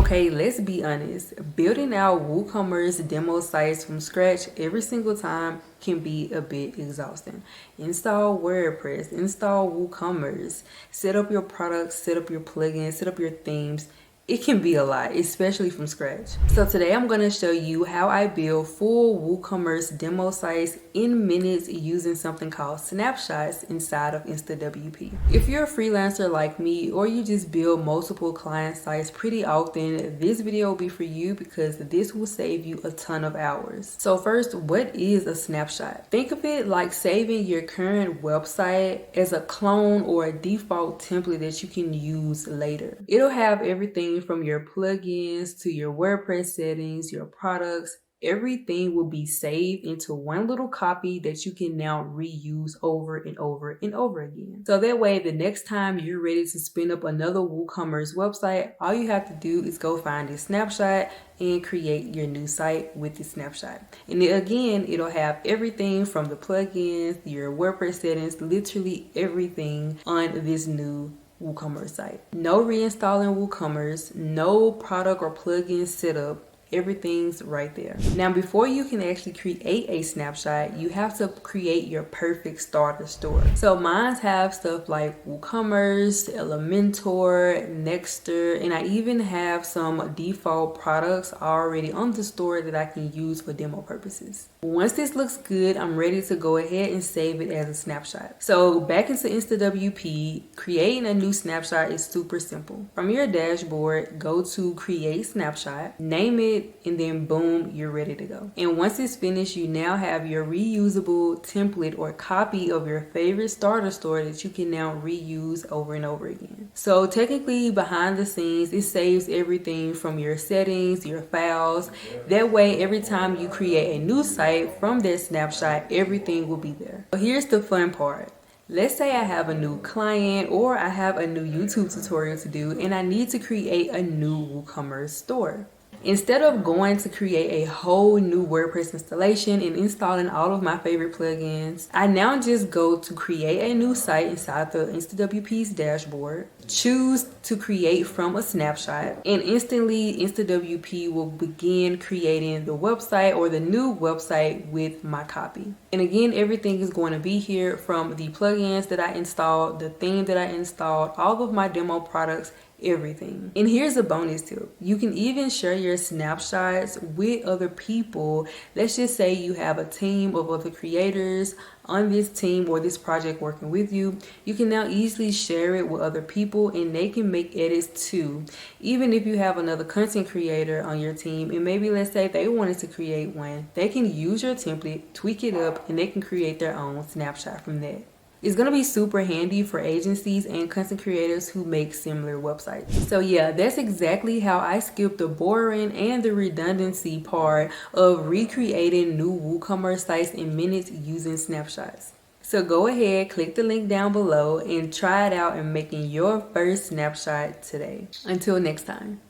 Okay, let's be honest. Building out WooCommerce demo sites from scratch every single time can be a bit exhausting. Install WordPress, install WooCommerce, set up your products, set up your plugins, set up your themes. It can be a lot, especially from scratch. So today I'm going to show you how I build full WooCommerce demo sites in minutes using something called Snapshots inside of InstaWP. If you're a freelancer like me, or you just build multiple client sites pretty often, this video will be for you because this will save you a ton of hours. So first, what is a snapshot? Think of it like saving your current website as a clone or a default template that you can use later. It'll have everything from your plugins to your WordPress settings, your products. Everything will be saved into one little copy that you can now reuse over and over and over again. So that way, the next time you're ready to spin up another WooCommerce website, all you have to do is go find this snapshot and create your new site with the snapshot. And then again, it'll have everything from the plugins, your WordPress settings, literally everything on this new WooCommerce site. No reinstalling WooCommerce, no product or plugin setup. Everything's right there. Now, before you can actually create a snapshot, you have to create your perfect starter store. So mine have stuff like WooCommerce, Elementor, Nexter, and I even have some default products already on the store that I can use for demo purposes. Once this looks good, I'm ready to go ahead and save it as a snapshot. So back into InstaWP, creating a new snapshot is super simple. From your dashboard, go to create snapshot, name it, and then boom, you're ready to go. And once it's finished, you now have your reusable template or copy of your favorite starter store that you can now reuse over and over again. So technically, behind the scenes, it saves everything from your settings, your files. That way, every time you create a new site from that snapshot, everything will be there. So here's the fun part. Let's say I have a new client or I have a new YouTube tutorial to do and I need to create a new WooCommerce store. Instead of going to create a whole new WordPress installation and installing all of my favorite plugins, I now just go to create a new site inside the InstaWP's dashboard, choose to create from a snapshot, and instantly InstaWP will begin creating the website or the new website with my copy. And again, everything is going to be here from the plugins that I installed, the theme that I installed, all of my demo products, everything. And here's a bonus tip. You can even share your snapshots with other people. Let's just say you have a team of other creators on this team or this project working with you. You can now easily share it with other people and they can make edits too. Even if you have another content creator on your team and maybe let's say they wanted to create one, they can use your template, tweak it up, and they can create their own snapshot from that. It's going to be super handy for agencies and content creators who make similar websites. So yeah, that's exactly how I skipped the boring and the redundancy part of recreating new WooCommerce sites in minutes using snapshots. So go ahead, click the link down below and try it out in making your first snapshot today. Until next time.